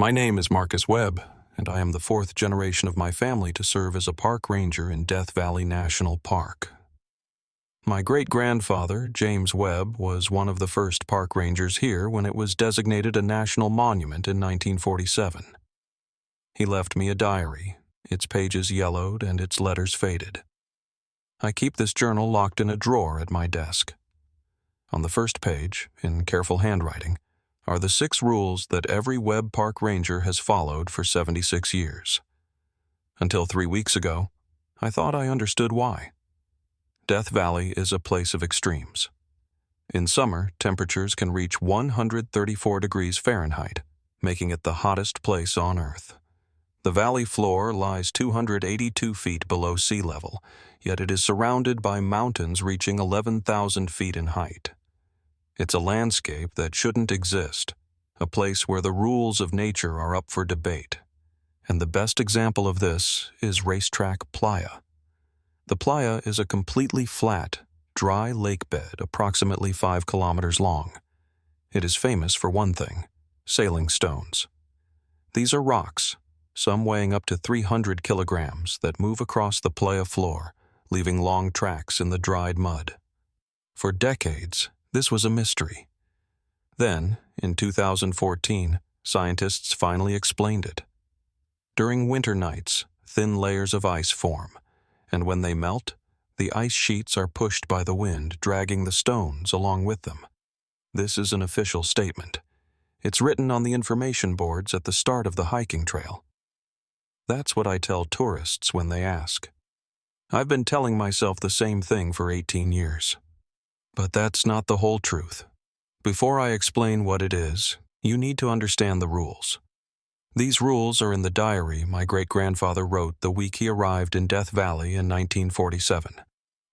My name is Marcus Webb, and I am the fourth generation of my family to serve as a park ranger in Death Valley National Park. My great-grandfather, James Webb, was one of the first park rangers here when it was designated a national monument in 1947. He left me a diary, its pages yellowed and its letters faded. I keep this journal locked in a drawer at my desk. On the first page, in careful handwriting, are the 6 rules that every Webb Park Ranger has followed for 76 years. Until 3 weeks ago, I thought I understood why. Death Valley is a place of extremes. In summer, temperatures can reach 134 degrees Fahrenheit, making it the hottest place on Earth. The valley floor lies 282 feet below sea level, yet it is surrounded by mountains reaching 11,000 feet in height. It's a landscape that shouldn't exist, a place where the rules of nature are up for debate. And the best example of this is Racetrack Playa. The playa is a completely flat, dry lake bed approximately 5 kilometers long. It is famous for one thing: sailing stones. These are rocks, some weighing up to 300 kilograms, that move across the playa floor, leaving long tracks in the dried mud. For decades, this was a mystery. Then, in 2014, scientists finally explained it. During winter nights, thin layers of ice form, and when they melt, the ice sheets are pushed by the wind, dragging the stones along with them. This is an official statement. It's written on the information boards at the start of the hiking trail. That's what I tell tourists when they ask. I've been telling myself the same thing for 18 years. But that's not the whole truth. Before I explain what it is, you need to understand the rules. These rules are in the diary my great-grandfather wrote the week he arrived in Death Valley in 1947.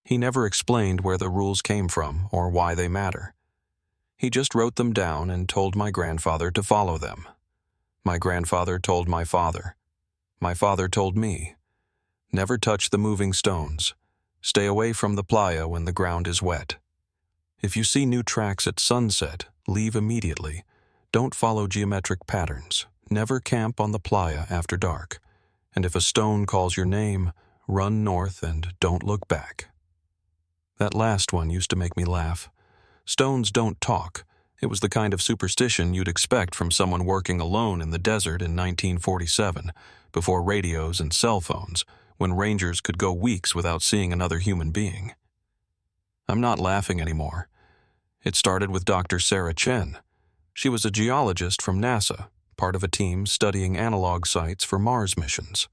He never explained where the rules came from or why they matter. He just wrote them down and told my grandfather to follow them. My grandfather told my father. My father told me. Never touch the moving stones. Stay away from the playa when the ground is wet. If you see new tracks at sunset, leave immediately. Don't follow geometric patterns. Never camp on the playa after dark. And if a stone calls your name, run north and don't look back. That last one used to make me laugh. Stones don't talk. It was the kind of superstition you'd expect from someone working alone in the desert in 1947, before radios and cell phones, when rangers could go weeks without seeing another human being. I'm not laughing anymore. It started with Dr. Chen. She was a geologist from NASA, part of a team studying analog sites for Mars missions.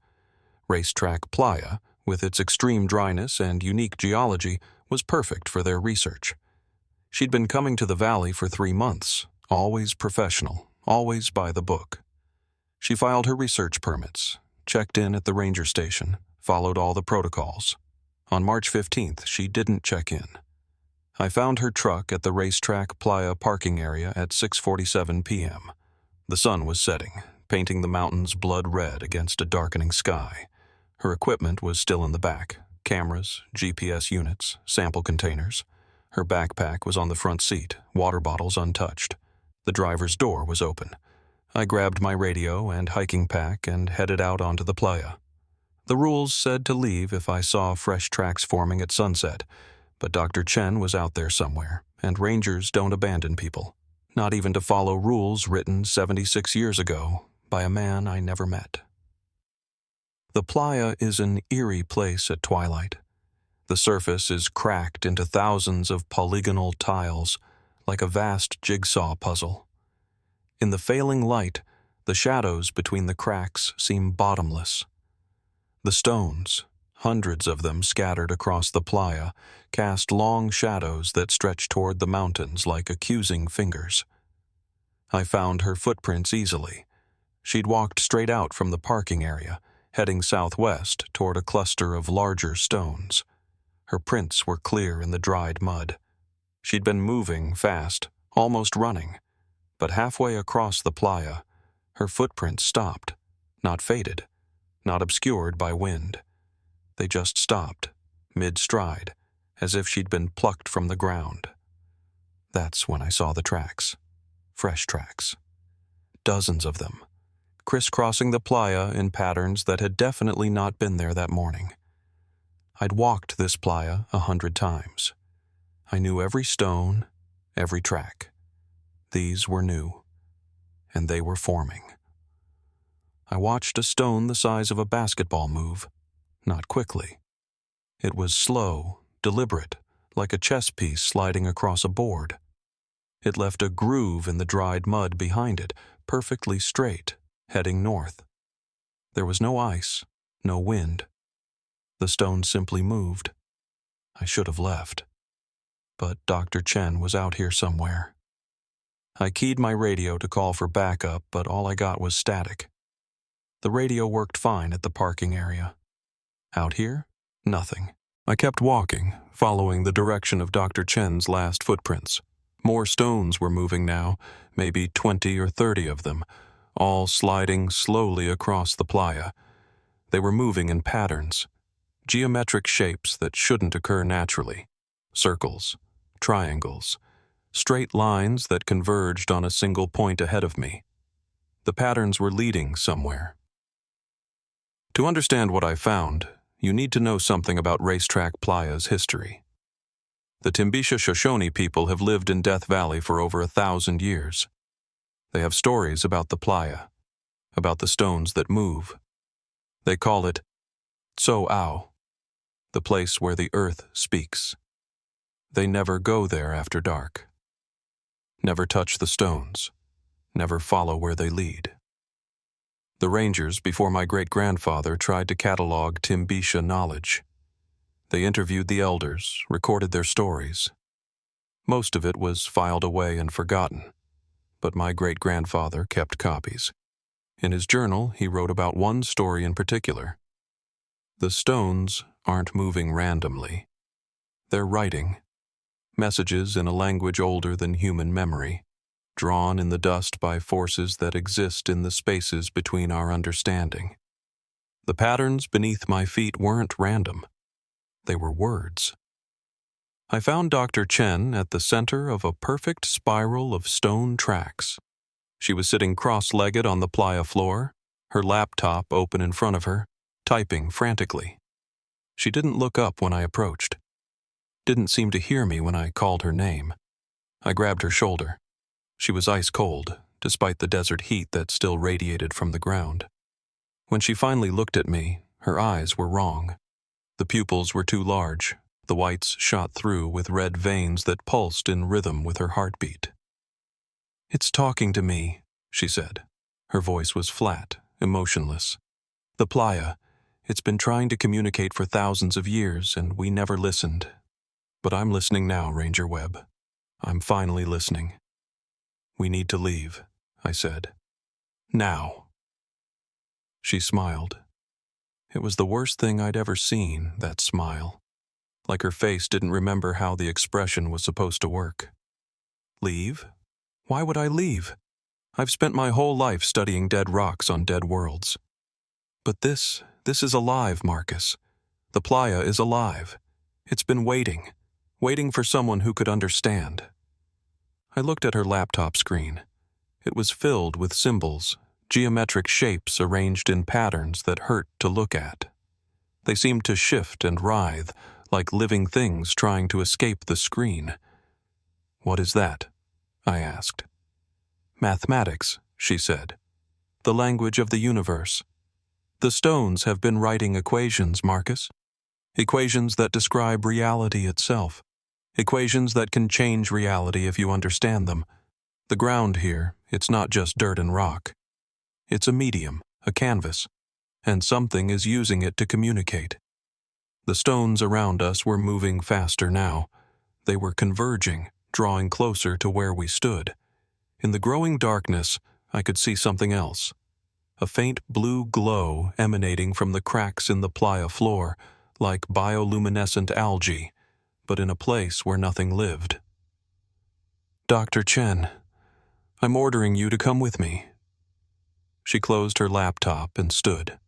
Racetrack Playa, with its extreme dryness and unique geology, was perfect for their research. She'd been coming to the valley for 3 months, always professional, always by the book. She filed her research permits, checked in at the ranger station, followed all the protocols. On March 15th, she didn't check in. I found her truck at the Racetrack Playa parking area at 6:47 p.m. The sun was setting, painting the mountains blood red against a darkening sky. Her equipment was still in the back: cameras, GPS units, sample containers. Her backpack was on the front seat, water bottles untouched. The driver's door was open. I grabbed my radio and hiking pack and headed out onto the playa. The rules said to leave if I saw fresh tracks forming at sunset, but Dr. Chen was out there somewhere, and rangers don't abandon people, not even to follow rules written 76 years ago by a man I never met. The playa is an eerie place at twilight. The surface is cracked into thousands of polygonal tiles, like a vast jigsaw puzzle. In the failing light, the shadows between the cracks seem bottomless. The stones, hundreds of them scattered across the playa, cast long shadows that stretch toward the mountains like accusing fingers. I found her footprints easily. She'd walked straight out from the parking area, heading southwest toward a cluster of larger stones. Her prints were clear in the dried mud. She'd been moving fast, almost running, but halfway across the playa, her footprints stopped, not faded, not obscured by wind. They just stopped, mid-stride, as if she'd been plucked from the ground. That's when I saw the tracks. Fresh tracks. Dozens of them. crisscrossing the playa in patterns that had definitely not been there that morning. I'd walked this playa 100 times. I knew every stone, every track. These were new, and they were forming. I watched a stone the size of a basketball move, not quickly. It was slow, deliberate, like a chess piece sliding across a board. It left a groove in the dried mud behind it, perfectly straight, heading north. There was no ice, no wind. The stone simply moved. I should have left. But Dr. Chen was out here somewhere. I keyed my radio to call for backup, but all I got was static. The radio worked fine at the parking area. Out here, nothing. I kept walking, following the direction of Dr. Chen's last footprints. More stones were moving now, maybe 20 or 30 of them, all sliding slowly across the playa. They were moving in patterns, geometric shapes that shouldn't occur naturally. Circles, triangles, straight lines that converged on a single point ahead of me. The patterns were leading somewhere. To understand what I found, you need to know something about Racetrack Playa's history. The Timbisha Shoshone people have lived in Death Valley for over 1,000 years. They have stories about the playa, about the stones that move. They call it Tso-Ao, the place where the earth speaks. They never go there after dark. Never touch the stones. Never follow where they lead. The rangers before my great-grandfather tried to catalog Timbisha knowledge. They interviewed the elders, recorded their stories. Most of it was filed away and forgotten, but my great-grandfather kept copies. In his journal, he wrote about one story in particular. The stones aren't moving randomly. They're writing. Messages in a language older than human memory, drawn in the dust by forces that exist in the spaces between our understanding. The patterns beneath my feet weren't random. They were words. I found Dr. Chen at the center of a perfect spiral of stone tracks. She was sitting cross-legged on the playa floor, her laptop open in front of her, typing frantically. She didn't look up when I approached. Didn't seem to hear me when I called her name. I grabbed her shoulder. She was ice cold, despite the desert heat that still radiated from the ground. When she finally looked at me, her eyes were wrong. The pupils were too large, the whites shot through with red veins that pulsed in rhythm with her heartbeat. "It's talking to me," she said. Her voice was flat, emotionless. "The playa, it's been trying to communicate for thousands of years, and we never listened. But I'm listening now, Ranger Webb. I'm finally listening." "We need to leave," I said. "Now." She smiled. It was the worst thing I'd ever seen, that smile. Like her face didn't remember how the expression was supposed to work. "Leave? Why would I leave? I've spent my whole life studying dead rocks on dead worlds. But this is alive, Marcus. The playa is alive. It's been waiting for someone who could understand." I looked at her laptop screen. It was filled with symbols, geometric shapes arranged in patterns that hurt to look at. They seemed to shift and writhe, like living things trying to escape the screen. "What is that?" I asked. "Mathematics," she said. "The language of the universe. The stones have been writing equations, Marcus. Equations that describe reality itself. Equations that can change reality if you understand them. The ground here, it's not just dirt and rock. It's a medium, a canvas, and something is using it to communicate." The stones around us were moving faster now. They were converging, drawing closer to where we stood. In the growing darkness, I could see something else. A faint blue glow emanating from the cracks in the playa floor, like bioluminescent algae, but in a place where nothing lived. "Dr. Chen, I'm ordering you to come with me." She closed her laptop and stood.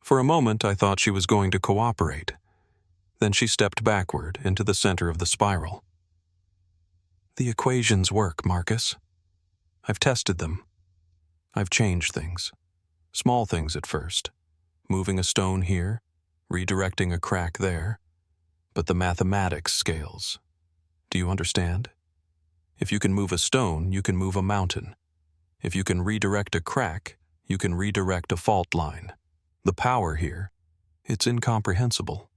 For a moment, I thought she was going to cooperate. Then she stepped backward into the center of the spiral. "The equations work, Marcus. I've tested them. I've changed things. Small things at first. Moving a stone here, redirecting a crack there. But the mathematics scales. Do you understand? If you can move a stone, you can move a mountain. If you can redirect a crack, you can redirect a fault line. The power here, it's incomprehensible.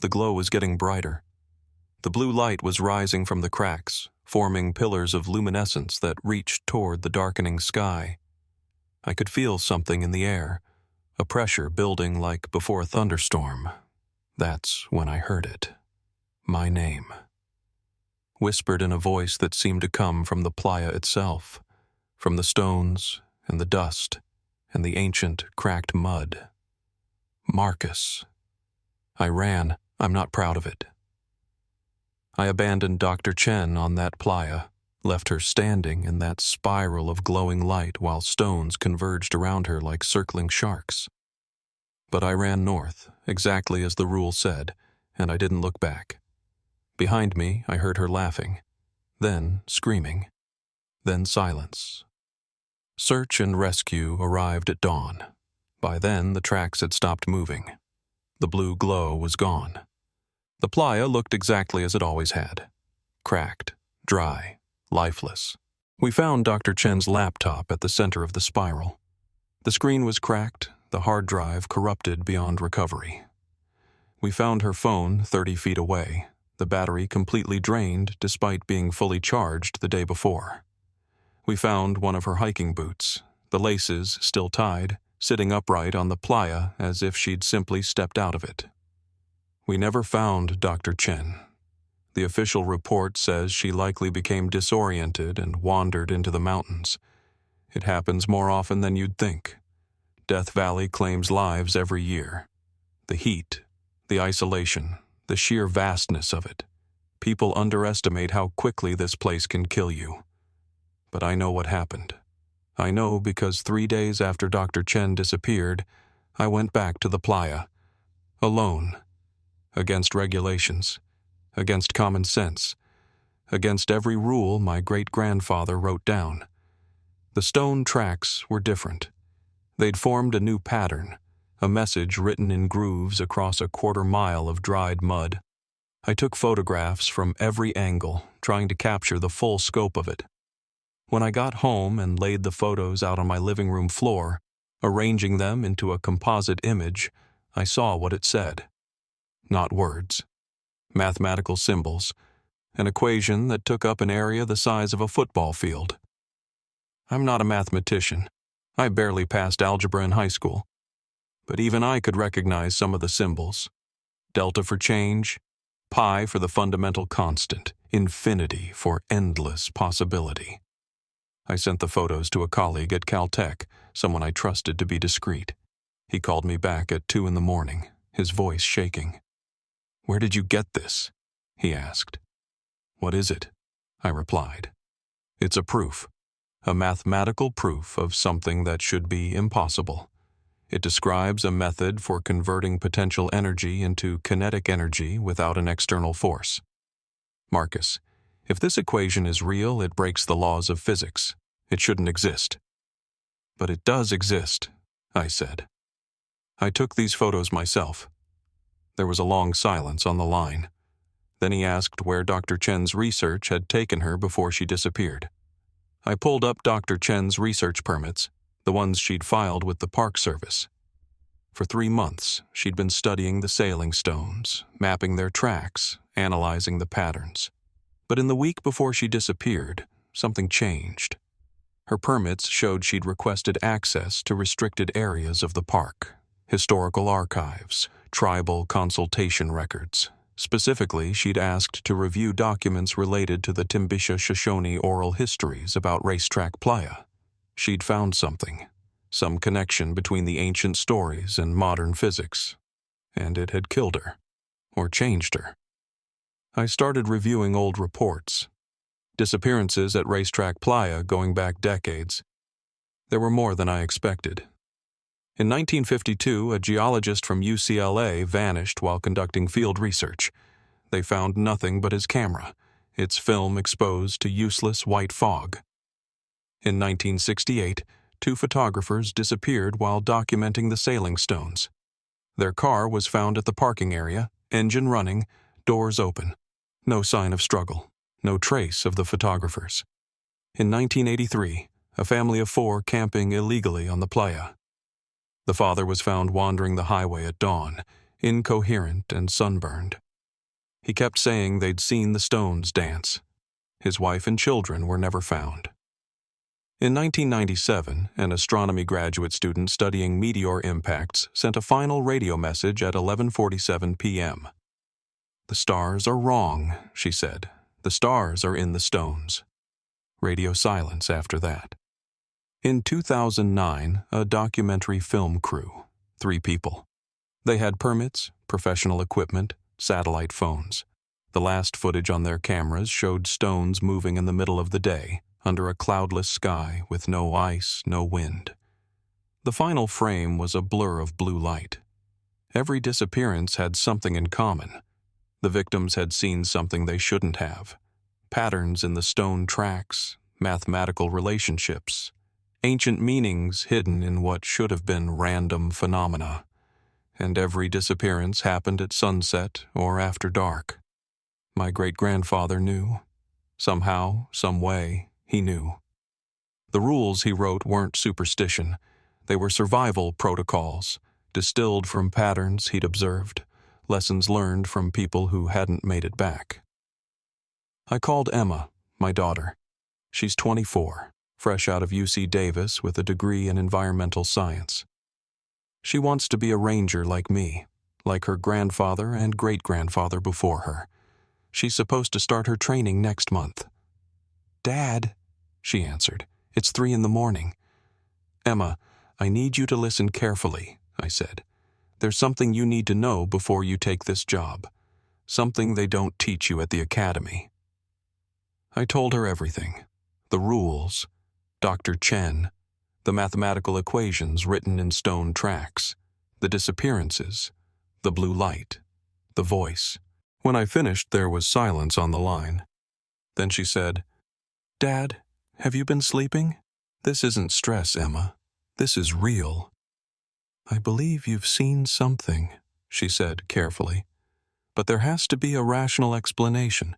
The glow was getting brighter. The blue light was rising from the cracks, forming pillars of luminescence that reached toward the darkening sky. I could feel something in the air, a pressure building like before a thunderstorm. That's when I heard it. My name. Whispered in a voice that seemed to come from the playa itself, from the stones and the dust and the ancient, cracked mud. Marcus. I ran. I'm not proud of it. I abandoned Dr. Chen on that playa, left her standing in that spiral of glowing light while stones converged around her like circling sharks. But I ran north, exactly as the rule said, and I didn't look back. Behind me, I heard her laughing, then screaming, then silence. Search and rescue arrived at dawn. By then, the tracks had stopped moving. The blue glow was gone. The playa looked exactly as it always had. Cracked, dry, lifeless. We found Dr. Chen's laptop at the center of the spiral. The screen was cracked, the hard drive corrupted beyond recovery. We found her phone 30 feet away, the battery completely drained despite being fully charged the day before. We found one of her hiking boots, the laces still tied, sitting upright on the playa as if she'd simply stepped out of it. We never found Dr. Chen. The official report says she likely became disoriented and wandered into the mountains. It happens more often than you'd think. Death Valley claims lives every year. The heat, the isolation, the sheer vastness of it. People underestimate how quickly this place can kill you. But I know what happened. I know because 3 days after Dr. Chen disappeared, I went back to the playa, alone, against regulations, against common sense, against every rule my great-grandfather wrote down. The stone tracks were different. They'd formed a new pattern, a message written in grooves across a quarter-mile of dried mud. I took photographs from every angle, trying to capture the full scope of it. When I got home and laid the photos out on my living room floor, arranging them into a composite image, I saw what it said. Not words. Mathematical symbols. An equation that took up an area the size of a football field. I'm not a mathematician. I barely passed algebra in high school. But even I could recognize some of the symbols. Delta for change, pi for the fundamental constant, infinity for endless possibility. I sent the photos to a colleague at Caltech, someone I trusted to be discreet. He called me back at 2 a.m, his voice shaking. "Where did you get this?" he asked. "What is it?" I replied. "It's a proof. A mathematical proof of something that should be impossible. It describes a method for converting potential energy into kinetic energy without an external force. Marcus, if this equation is real, it breaks the laws of physics. It shouldn't exist." "But it does exist," I said. "I took these photos myself." There was a long silence on the line. Then he asked where Dr. Chen's research had taken her before she disappeared. I pulled up Dr. Chen's research permits, the ones she'd filed with the Park Service. For 3 months, she'd been studying the sailing stones, mapping their tracks, analyzing the patterns. But in the week before she disappeared, something changed. Her permits showed she'd requested access to restricted areas of the park, historical archives, tribal consultation records. Specifically, she'd asked to review documents related to the Timbisha Shoshone oral histories about Racetrack Playa. She'd found something, some connection between the ancient stories and modern physics, and it had killed her, or changed her. I started reviewing old reports, disappearances at Racetrack Playa going back decades. There were more than I expected. In 1952, a geologist from UCLA vanished while conducting field research. They found nothing but his camera, its film exposed to useless white fog. In 1968, 2 photographers disappeared while documenting the sailing stones. Their car was found at the parking area, engine running, doors open. No sign of struggle, no trace of the photographers. In 1983, a family of 4 camping illegally on the playa. The father was found wandering the highway at dawn, incoherent and sunburned. He kept saying they'd seen the stones dance. His wife and children were never found. In 1997, an astronomy graduate student studying meteor impacts sent a final radio message at 11:47 p.m. "The stars are wrong," she said. "The stars are in the stones." Radio silence after that. In 2009, a documentary film crew, 3 people. They had permits, professional equipment, satellite phones. The last footage on their cameras showed stones moving in the middle of the day, under a cloudless sky with no ice, no wind. The final frame was a blur of blue light. Every disappearance had something in common. The victims had seen something they shouldn't have. Patterns in the stone tracks, mathematical relationships, ancient meanings hidden in what should have been random phenomena. And every disappearance happened at sunset or after dark. My great-grandfather knew. Somehow, some way, he knew. The rules he wrote weren't superstition. They were survival protocols, distilled from patterns he'd observed, lessons learned from people who hadn't made it back. I called Emma, my daughter. She's 24, fresh out of UC Davis with a degree in environmental science. She wants to be a ranger like me, like her grandfather and great-grandfather before her. She's supposed to start her training next month. "Dad," she answered, "it's 3 a.m. "Emma, I need you to listen carefully," I said. "There's something you need to know before you take this job. Something they don't teach you at the academy." I told her everything. The rules, Dr. Chen, the mathematical equations written in stone tracks, the disappearances, the blue light, the voice. When I finished, there was silence on the line. Then she said, "Dad, have you been sleeping? This isn't stress, Emma. This is real." "I believe you've seen something," she said carefully. "But there has to be a rational explanation.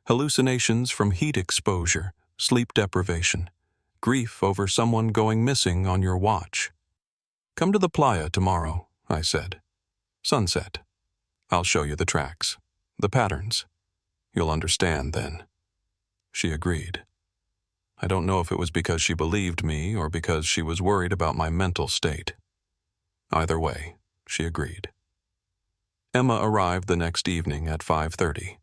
Hallucinations from heat exposure, sleep deprivation, grief over someone going missing on your watch. Come to the playa tomorrow," I said. "Sunset. I'll show you the tracks, the patterns. You'll understand then." She agreed. I don't know if it was because she believed me or because she was worried about my mental state. Either way, she agreed. Emma arrived the next evening at 5:30.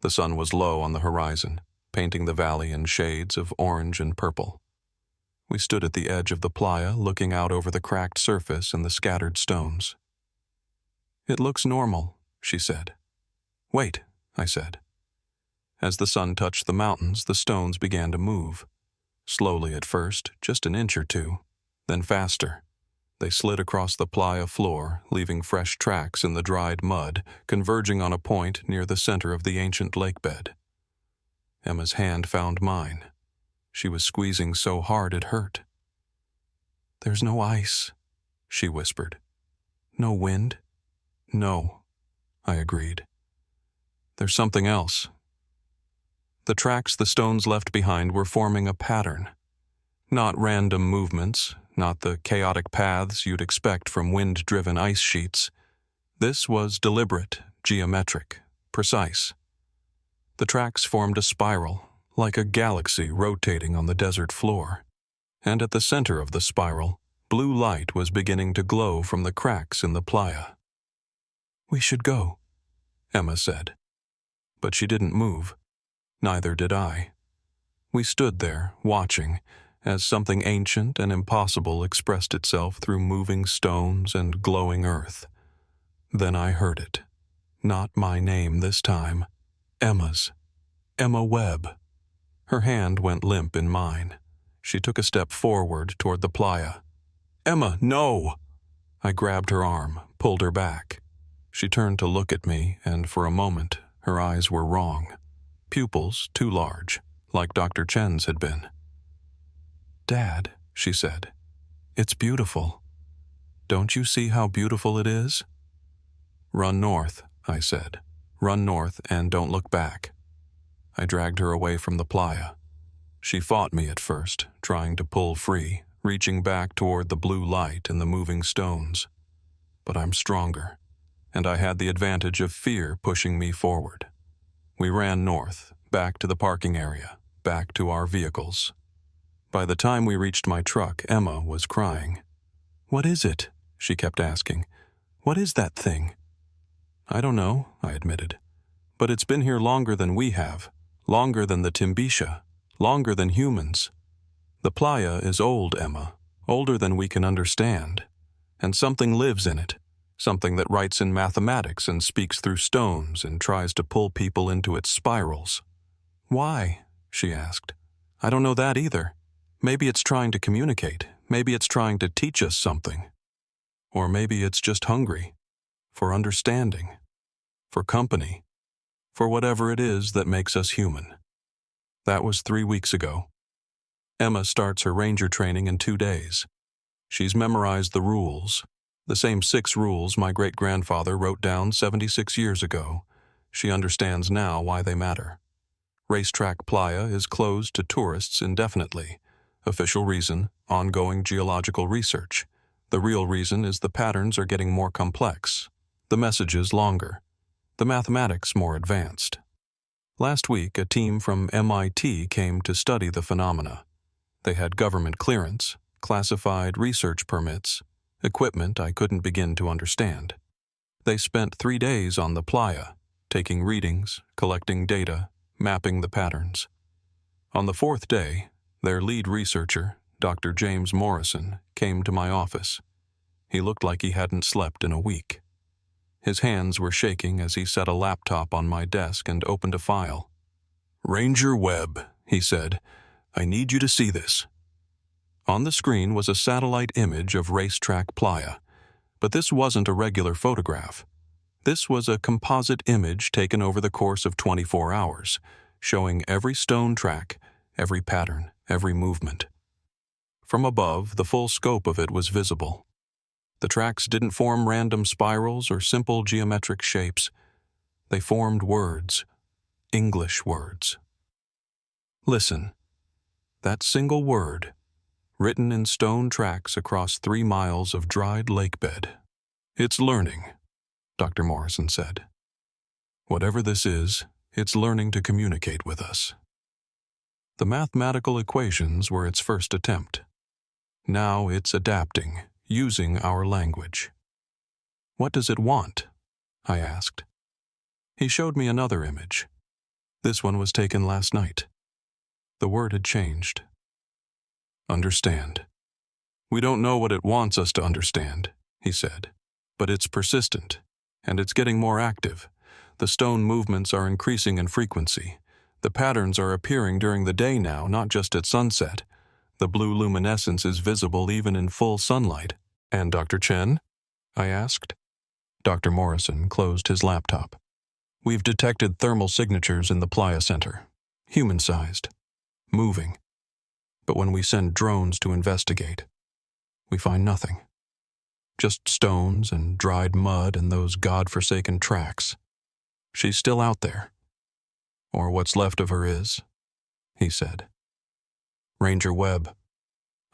The sun was low on the horizon, painting the valley in shades of orange and purple. We stood at the edge of the playa looking out over the cracked surface and the scattered stones. "It looks normal," she said. "Wait," I said. As the sun touched the mountains, the stones began to move. Slowly at first, just an inch or 2, then faster. They slid across the playa floor, leaving fresh tracks in the dried mud, converging on a point near the center of the ancient lakebed. Emma's hand found mine. She was squeezing so hard it hurt. "There's no ice," she whispered. "No wind?" "No," I agreed. "There's something else." The tracks the stones left behind were forming a pattern. Not random movements, not the chaotic paths you'd expect from wind-driven ice sheets. This was deliberate, geometric, precise. The tracks formed a spiral, like a galaxy rotating on the desert floor. And at the center of the spiral, blue light was beginning to glow from the cracks in the playa. "We should go," Emma said. But she didn't move. Neither did I. We stood there, watching, as something ancient and impossible expressed itself through moving stones and glowing earth. Then I heard it. Not my name this time. Emma's. Emma Webb. Her hand went limp in mine. She took a step forward toward the playa. "Emma, no!" I grabbed her arm, pulled her back. She turned to look at me, and for a moment, her eyes were wrong. Pupils too large, like Dr. Chen's had been. "Dad," she said. "It's beautiful. Don't you see how beautiful it is?" "Run north," I said. "Run north and don't look back." I dragged her away from the playa. She fought me at first, trying to pull free, reaching back toward the blue light and the moving stones. But I'm stronger, and I had the advantage of fear pushing me forward. We ran north, back to the parking area, back to our vehicles. By the time we reached my truck, Emma was crying. "What is it?" she kept asking. "What is that thing?" "I don't know," I admitted. "But it's been here longer than we have, longer than the Timbisha, longer than humans. The playa is old, Emma, older than we can understand. And something lives in it, something that writes in mathematics and speaks through stones and tries to pull people into its spirals." "Why?" she asked. "I don't know that either. Maybe it's trying to communicate. Maybe it's trying to teach us something. Or maybe it's just hungry. For understanding. For company. For whatever it is that makes us human." That was 3 weeks ago. Emma starts her ranger training in 2 days. She's memorized the rules, the same 6 rules my great-grandfather wrote down 76 years ago. She understands now why they matter. Racetrack Playa is closed to tourists indefinitely. Official reason, ongoing geological research. The real reason is the patterns are getting more complex, the messages longer, the mathematics more advanced. Last week, a team from MIT came to study the phenomena. They had government clearance, classified research permits, equipment I couldn't begin to understand. They spent 3 days on the playa, taking readings, collecting data, mapping the patterns. On the 4th day, their lead researcher, Dr. James Morrison, came to my office. He looked like he hadn't slept in a week. His hands were shaking as he set a laptop on my desk and opened a file. "Ranger Webb," he said, "I need you to see this." On the screen was a satellite image of Racetrack Playa, but this wasn't a regular photograph. This was a composite image taken over the course of 24 hours, showing every stone track, every pattern, every movement. From above, the full scope of it was visible. The tracks didn't form random spirals or simple geometric shapes. They formed words, English words. Listen, that single word, written in stone tracks across 3 miles of dried lake bed. "It's learning," Dr. Morrison said. "Whatever this is, it's learning to communicate with us." The mathematical equations were its first attempt. Now it's adapting, using our language. "What does it want?" I asked. He showed me another image. This one was taken last night. The word had changed. "Understand. We don't know what it wants us to understand," he said, "but it's persistent, and it's getting more active. The stone movements are increasing in frequency. The patterns are appearing during the day now, not just at sunset. The blue luminescence is visible even in full sunlight." "And Dr. Chen?" I asked. Dr. Morrison closed his laptop. "We've detected thermal signatures in the Playa Center, human-sized, moving. But when we send drones to investigate, we find nothing. Just stones and dried mud and those God-forsaken tracks. She's still out there. Or what's left of her is," he said. "Ranger Webb,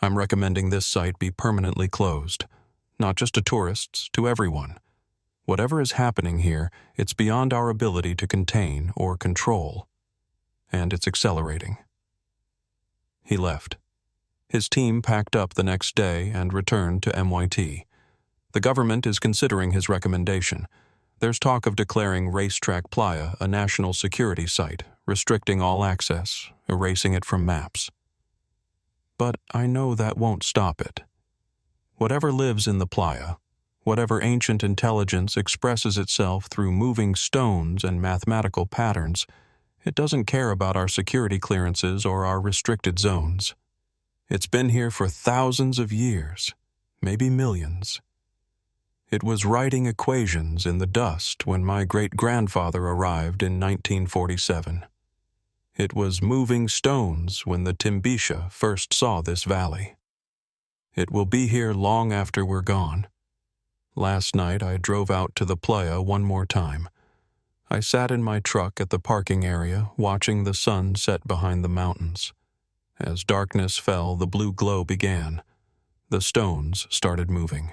I'm recommending this site be permanently closed, not just to tourists, to everyone. Whatever is happening here, it's beyond our ability to contain or control, and it's accelerating." He left. His team packed up the next day and returned to MIT. The government is considering his recommendation. There's talk of declaring Racetrack Playa a national security site, restricting all access, erasing it from maps. But I know that won't stop it. Whatever lives in the playa, whatever ancient intelligence expresses itself through moving stones and mathematical patterns, it doesn't care about our security clearances or our restricted zones. It's been here for thousands of years, maybe millions. It was writing equations in the dust when my great-grandfather arrived in 1947. It was moving stones when the Timbisha first saw this valley. It will be here long after we're gone. Last night I drove out to the playa one more time. I sat in my truck at the parking area, watching the sun set behind the mountains. As darkness fell, the blue glow began. The stones started moving.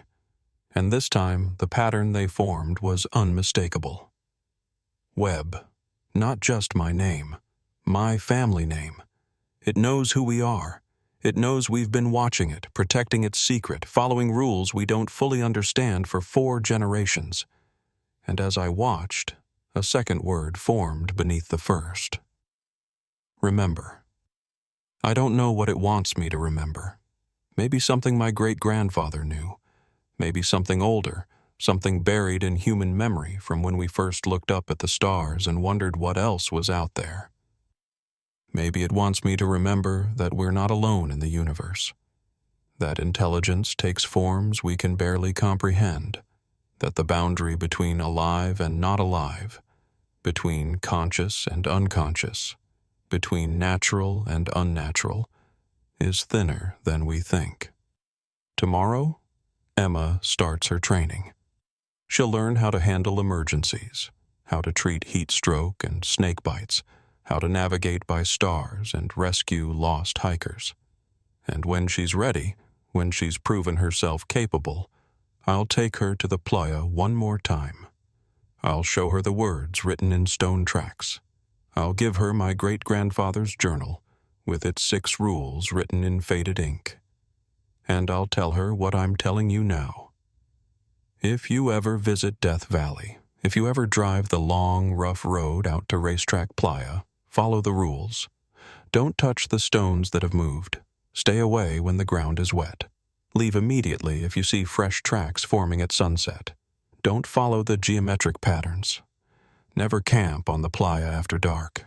And this time, the pattern they formed was unmistakable. Webb. Not just my name. My family name. It knows who we are. It knows we've been watching it, protecting its secret, following rules we don't fully understand for 4 generations. And as I watched, a second word formed beneath the first. Remember. I don't know what it wants me to remember. Maybe something my great-grandfather knew. Maybe something older, something buried in human memory from when we first looked up at the stars and wondered what else was out there. Maybe it wants me to remember that we're not alone in the universe, that intelligence takes forms we can barely comprehend, that the boundary between alive and not alive, between conscious and unconscious, between natural and unnatural, is thinner than we think. Tomorrow, Emma starts her training. She'll learn how to handle emergencies, how to treat heat stroke and snake bites, how to navigate by stars and rescue lost hikers. And when she's ready, when she's proven herself capable, I'll take her to the playa one more time. I'll show her the words written in stone tracks. I'll give her my great-grandfather's journal, with its 6 rules written in faded ink. And I'll tell her what I'm telling you now. If you ever visit Death Valley, if you ever drive the long, rough road out to Racetrack Playa, follow the rules. Don't touch the stones that have moved. Stay away when the ground is wet. Leave immediately if you see fresh tracks forming at sunset. Don't follow the geometric patterns. Never camp on the playa after dark.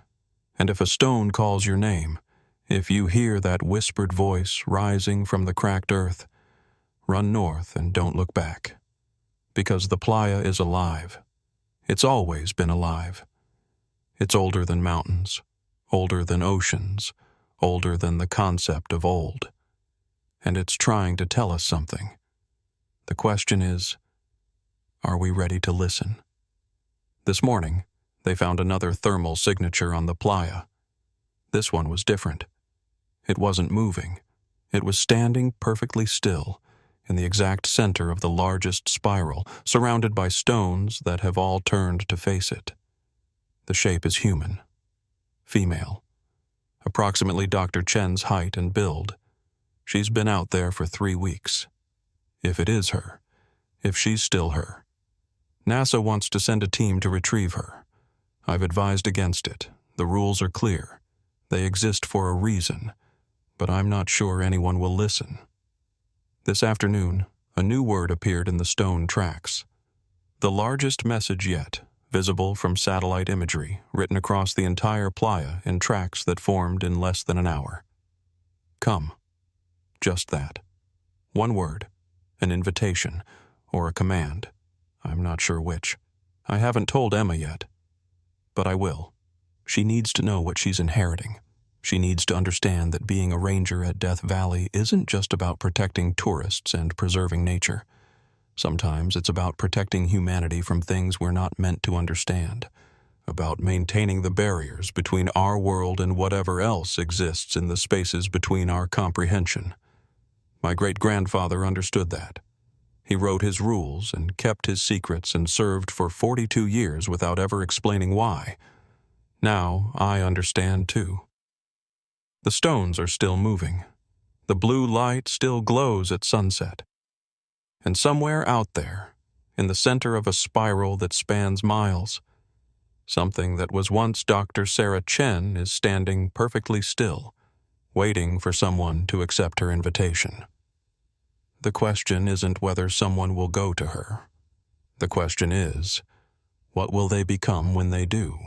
And if a stone calls your name, if you hear that whispered voice rising from the cracked earth, run north and don't look back. Because the playa is alive. It's always been alive. It's older than mountains, older than oceans, older than the concept of old. And it's trying to tell us something. The question is, are we ready to listen? This morning, they found another thermal signature on the playa. This one was different. It wasn't moving. It was standing perfectly still, in the exact center of the largest spiral, surrounded by stones that have all turned to face it. The shape is human. Female. Approximately Dr. Chen's height and build. She's been out there for 3 weeks. If it is her. If she's still her. NASA wants to send a team to retrieve her. I've advised against it. The rules are clear. They exist for a reason. But I'm not sure anyone will listen. This afternoon, a new word appeared in the stone tracks. The largest message yet, visible from satellite imagery, written across the entire playa in tracks that formed in less than an hour. Come. Just that. One word, an invitation, or a command. I'm not sure which. I haven't told Emma yet. But I will. She needs to know what she's inheriting. She needs to understand that being a ranger at Death Valley isn't just about protecting tourists and preserving nature. Sometimes it's about protecting humanity from things we're not meant to understand, about maintaining the barriers between our world and whatever else exists in the spaces between our comprehension. My great-grandfather understood that. He wrote his rules and kept his secrets and served for 42 years without ever explaining why. Now I understand too. The stones are still moving. The blue light still glows at sunset. And somewhere out there, in the center of a spiral that spans miles, something that was once Dr. Sarah Chen is standing perfectly still, waiting for someone to accept her invitation. The question isn't whether someone will go to her. The question is, what will they become when they do?